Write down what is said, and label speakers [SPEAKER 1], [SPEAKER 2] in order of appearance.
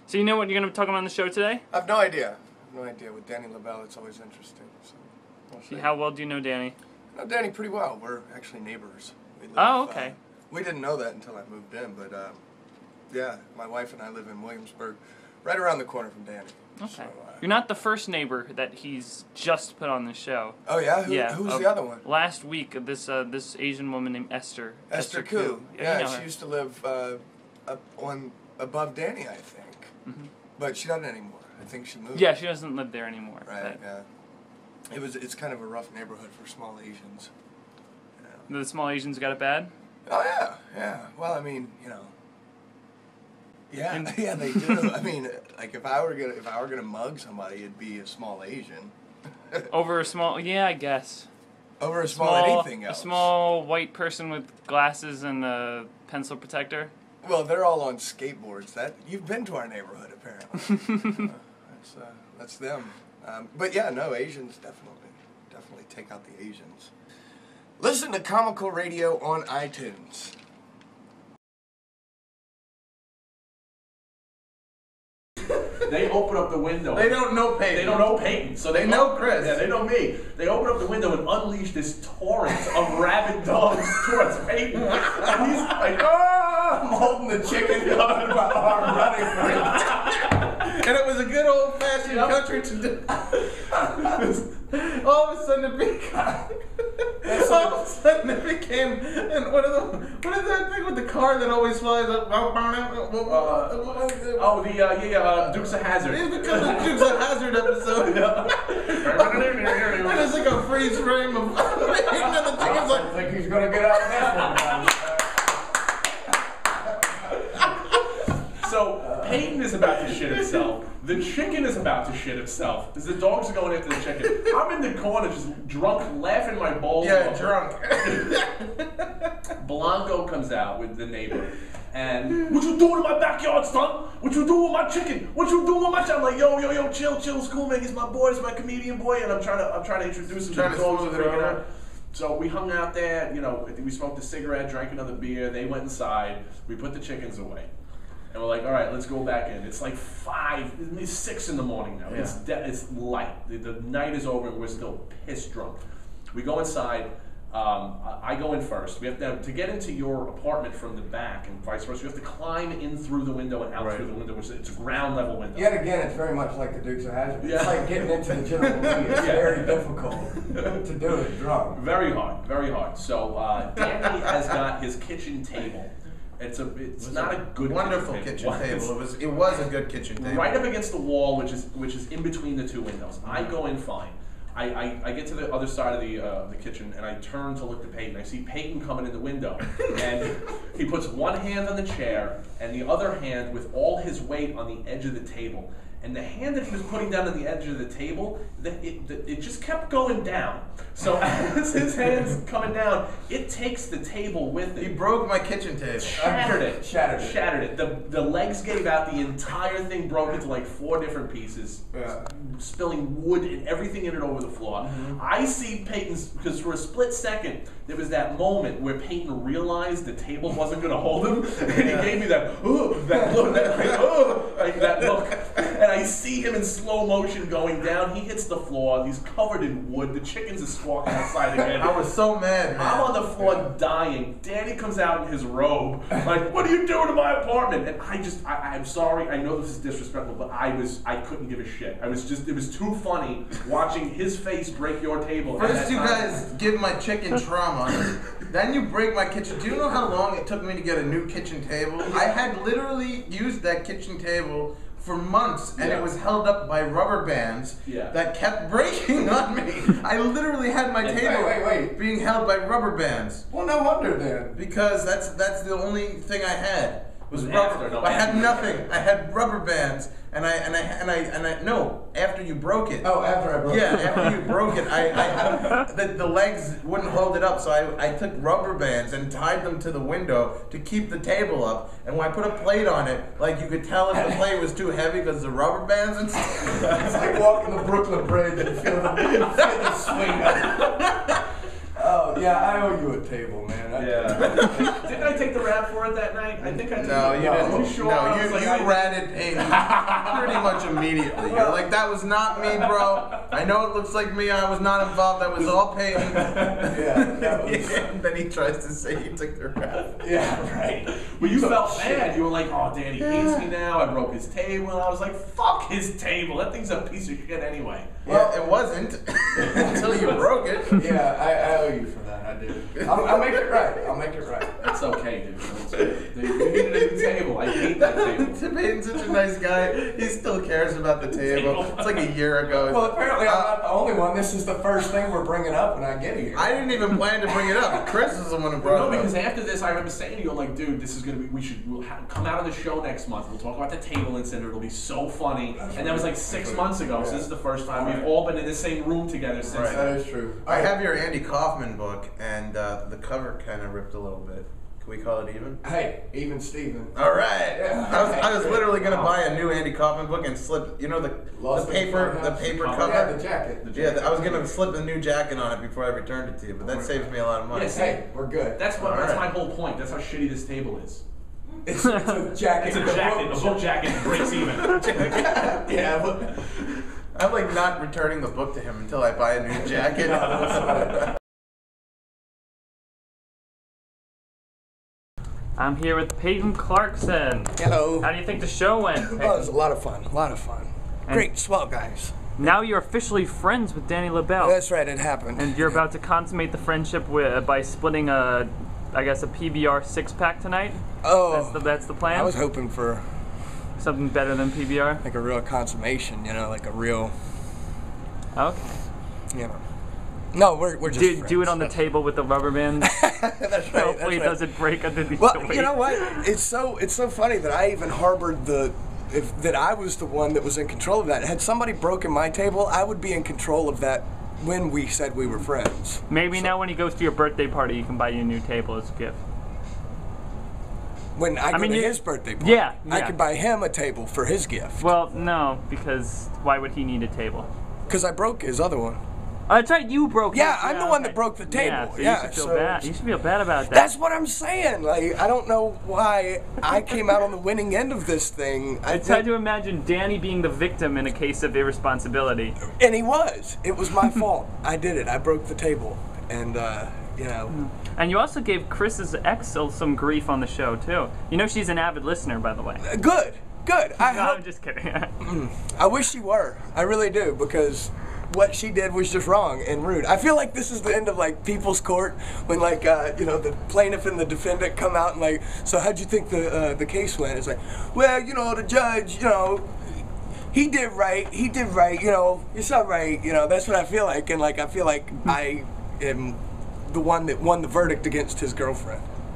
[SPEAKER 1] So you know what you're going to be talking about on the show today?
[SPEAKER 2] I have no idea. With Danny LaBelle, it's always interesting. So we'll see.
[SPEAKER 1] How well do you know Danny?
[SPEAKER 2] I know Danny pretty well. We're actually neighbors. We live,
[SPEAKER 1] okay.
[SPEAKER 2] We didn't know that until I moved in, but yeah, my wife and I live in Williamsburg, right around the corner from Danny.
[SPEAKER 1] Okay.
[SPEAKER 2] So,
[SPEAKER 1] you're not the first neighbor that he's just put on the show.
[SPEAKER 2] Oh yeah? Who's the other one?
[SPEAKER 1] Last week, this Asian woman named Esther.
[SPEAKER 2] Esther Koo. Yeah, she
[SPEAKER 1] her.
[SPEAKER 2] used to live up on above Danny, I think.
[SPEAKER 1] Mm-hmm.
[SPEAKER 2] But she doesn't anymore. I think she moved.
[SPEAKER 1] Yeah, she doesn't live there anymore.
[SPEAKER 2] Right. Yeah. It's kind of a rough neighborhood for small Asians.
[SPEAKER 1] The small Asians got it bad?
[SPEAKER 2] Oh yeah. Well, I mean, yeah, yeah, they do. I mean, like if I were gonna mug somebody, it'd be a small Asian.
[SPEAKER 1] Over a small, yeah, I guess.
[SPEAKER 2] Over a small anything else.
[SPEAKER 1] A small white person with glasses and a pencil protector.
[SPEAKER 2] Well, they're all on skateboards. You've been to our neighborhood apparently. That's them. But yeah, no, Asians definitely take out the Asians. Listen to Comical Radio on iTunes.
[SPEAKER 3] They open up the window.
[SPEAKER 4] They don't know Peyton.
[SPEAKER 3] They don't know Peyton. So they
[SPEAKER 4] know Chris.
[SPEAKER 3] Yeah, they know me. They open up the window and unleash this torrent of rabid dogs towards Peyton. And he's like, oh!
[SPEAKER 2] I'm holding the chicken gun in my arm, running for it.
[SPEAKER 4] And it was a good old-fashioned country tradition. All of a sudden it became, and what is that thing with the car that always flies up?
[SPEAKER 3] Dukes of Hazzard.
[SPEAKER 4] It's because of Dukes of Hazzard episode. And it's like a freeze frame of and the chicken's like,
[SPEAKER 2] I think he's gonna get out now.
[SPEAKER 3] So Peyton is about to shit himself. The chicken is about to shit itself. Because the dogs are going after the chicken. I'm in the corner just drunk, laughing my balls off.
[SPEAKER 4] Drunk.
[SPEAKER 3] Blanco comes out with the neighbor. And, what you doing in my backyard, son? What you doing with my chicken? What you doing with my chicken? I'm like, yo, chill, it's cool, man. He's my boy, he's my comedian boy. And I'm trying to introduce him to the dogs. So we hung out there, we smoked a cigarette, drank another beer. They went inside. We put the chickens away. And we're like, all right, let's go back in. It's like 6 in the morning now. Yeah. It's light. The night is over and we're still pissed drunk. We go inside. I go in first. We have to get into your apartment from the back and vice versa. We have to climb in through the window and out through the window. It's a ground level window.
[SPEAKER 2] Yet again, it's very much like the Dukes of Hazzard.
[SPEAKER 3] Yeah.
[SPEAKER 2] It's like getting into the general meeting. It's very difficult to do it drunk.
[SPEAKER 3] Very hard, very hard. So Danny has got his kitchen table. It's not a good
[SPEAKER 4] wonderful kitchen table. It was a good kitchen table.
[SPEAKER 3] Right up against the wall, which is in between the two windows. I go in fine. I get to the other side of the kitchen and I turn to look at Peyton. I see Peyton coming in the window, and he puts one hand on the chair and the other hand with all his weight on the edge of the table. And the hand that he was putting down on the edge of the table, it just kept going down. So as his hand's coming down, it takes the table with it.
[SPEAKER 4] He broke my kitchen table.
[SPEAKER 3] Shattered it.
[SPEAKER 2] Shattered
[SPEAKER 3] it. The legs gave out. The entire thing broke into like 4 different pieces, spilling wood and everything in it over the floor. Mm-hmm. I see Peyton's, because for a split second, there was that moment where Peyton realized the table wasn't going to hold him, and he gave me that look, that look. And I see him in slow motion going down. He hits the floor. He's covered in wood. The chickens are squawking outside again.
[SPEAKER 4] I was so mad, man.
[SPEAKER 3] I'm on the floor dying. Danny comes out in his robe, like, what are you doing in my apartment? And I'm sorry. I know this is disrespectful, but I couldn't give a shit. It was too funny watching his face break your table.
[SPEAKER 4] First you guys give my chicken trauma, then you break my kitchen. Do you know how long it took me to get a new kitchen table? I had literally used that kitchen table for months, and it was held up by rubber bands that kept breaking on me. I literally had my table being held by rubber bands.
[SPEAKER 2] Well, no wonder then.
[SPEAKER 4] Because that's the only thing I had. Was rubber. I had nothing. I had rubber bands, and I after you broke it.
[SPEAKER 2] Oh, after I broke it.
[SPEAKER 4] Yeah, after you broke it, the legs wouldn't hold it up, so I took rubber bands and tied them to the window to keep the table up. And when I put a plate on it, like you could tell if the plate was too heavy because the rubber bands and stuff.
[SPEAKER 2] It's like walking the Brooklyn Bridge and feel the swing. Oh yeah, I owe you a table, man. I
[SPEAKER 3] Yeah. Didn't I take the rap for it that night? I think I did.
[SPEAKER 4] No, you didn't.
[SPEAKER 3] Are you sure?
[SPEAKER 4] No,
[SPEAKER 3] I was
[SPEAKER 4] you
[SPEAKER 3] like,
[SPEAKER 4] ratted Peyton pretty much immediately. You're like, that was not me, bro. I know it looks like me. I was not involved. That was all Peyton.
[SPEAKER 2] Yeah.
[SPEAKER 4] And then he tries to say he took the rap.
[SPEAKER 2] Yeah, right.
[SPEAKER 3] But you felt bad. You were like, oh, Danny hates me now. I broke his table. And I was like, fuck his table. That thing's a piece of shit anyway.
[SPEAKER 4] Well, it wasn't until you broke it.
[SPEAKER 2] Yeah, I owe you for that. I do. I'll make it right. I'll make it right.
[SPEAKER 3] It's okay, dude. It's okay. You needed a new table. I hate that table.
[SPEAKER 4] Peyton's such a nice guy. He still cares about the table. It's like a year ago.
[SPEAKER 2] Well, apparently I'm not the only one. This is the first thing we're bringing up when I get here.
[SPEAKER 4] I didn't even plan to bring it up. Chris is the one who brought
[SPEAKER 3] No,
[SPEAKER 4] it up.
[SPEAKER 3] because after this, I remember saying to you, I'm like, dude, this is gonna be. We'll come out on the show next month. We'll talk about the table incident. It'll be so funny. And that was like 6 months ago. So this is the first time we've all been in the same room together since.
[SPEAKER 4] Right.
[SPEAKER 2] That is true.
[SPEAKER 4] I have your Andy Kaufman book, and the cover kind of ripped a little bit. Can we call it even?
[SPEAKER 2] Hey, even Steven.
[SPEAKER 4] All right.
[SPEAKER 2] Yeah.
[SPEAKER 4] I was literally gonna buy a new Andy Kaufman book and slip, you know, the paper cover.
[SPEAKER 2] Yeah, the jacket.
[SPEAKER 4] Yeah, I was gonna slip a new jacket on it before I returned it to you, but that saves me a lot of money.
[SPEAKER 3] Yes.
[SPEAKER 2] Hey, we're good.
[SPEAKER 3] That's
[SPEAKER 4] All right.
[SPEAKER 3] my whole point. That's how shitty this table is.
[SPEAKER 2] It's a jacket.
[SPEAKER 3] It's a jacket. A book jacket breaks even.
[SPEAKER 2] Yeah, but
[SPEAKER 4] I'm like not returning the book to him until I buy a new jacket.
[SPEAKER 1] I'm here with Peyton Clarkson.
[SPEAKER 2] hello.
[SPEAKER 1] How do you think the show went, Peyton?
[SPEAKER 2] Oh, it was a lot of fun. A lot of fun. Great, swell guys.
[SPEAKER 1] Now you're officially friends with Danny LaBelle.
[SPEAKER 2] That's right. It happened.
[SPEAKER 1] And you're about to consummate the friendship by splitting a PBR six-pack tonight?
[SPEAKER 2] Oh,
[SPEAKER 1] That's the plan?
[SPEAKER 2] I was hoping for
[SPEAKER 1] Something better than PBR?
[SPEAKER 2] like a real consummation. You know, like a real.
[SPEAKER 1] Okay.
[SPEAKER 2] You know. No, we're just.
[SPEAKER 1] Do it
[SPEAKER 2] friends.
[SPEAKER 1] on the table with the rubber band.
[SPEAKER 2] That's right.
[SPEAKER 1] Hopefully it
[SPEAKER 2] that's right.
[SPEAKER 1] doesn't break underneath
[SPEAKER 2] Well,
[SPEAKER 1] the weight.
[SPEAKER 2] you know what? It's so funny that I even harbored that I was the one that was in control of that. Had somebody broken my table, I would be in control of that when we said we were friends.
[SPEAKER 1] Maybe now when he goes to your birthday party, you can buy you a new table as a gift.
[SPEAKER 2] When I go to
[SPEAKER 1] you-
[SPEAKER 2] his birthday party,
[SPEAKER 1] Yeah,
[SPEAKER 2] I
[SPEAKER 1] yeah.
[SPEAKER 2] could buy him a table for his gift.
[SPEAKER 1] Well, no, because why would he need a table?
[SPEAKER 2] Because I broke his other one.
[SPEAKER 1] Oh, that's right, you broke
[SPEAKER 2] Yeah,
[SPEAKER 1] it.
[SPEAKER 2] I'm the one that broke the table.
[SPEAKER 1] Yeah, so
[SPEAKER 2] Yeah,
[SPEAKER 1] you should feel
[SPEAKER 2] so-
[SPEAKER 1] bad. You should feel bad about that.
[SPEAKER 2] That's what I'm saying. Like, I don't know why I came out on the winning end of this thing.
[SPEAKER 1] It's hard to imagine Danny being the victim in a case of irresponsibility.
[SPEAKER 2] And he was. It was my fault. I did it. I broke the table. And, you know.
[SPEAKER 1] And you also gave Chris's ex some grief on the show, too. You know she's an avid listener, by the way.
[SPEAKER 2] Good. Good.
[SPEAKER 1] No, I'm just kidding.
[SPEAKER 2] I wish she were. I really do, because what she did was just wrong and rude. I feel like this is the end of like People's Court when like you know, the plaintiff and the defendant come out and like, so how'd you think the case went? It's like, well, you know, the judge, you know, he did right, you know, it's all right, you know. That's what I feel like, and like I feel like I am the one that won the verdict against his girlfriend.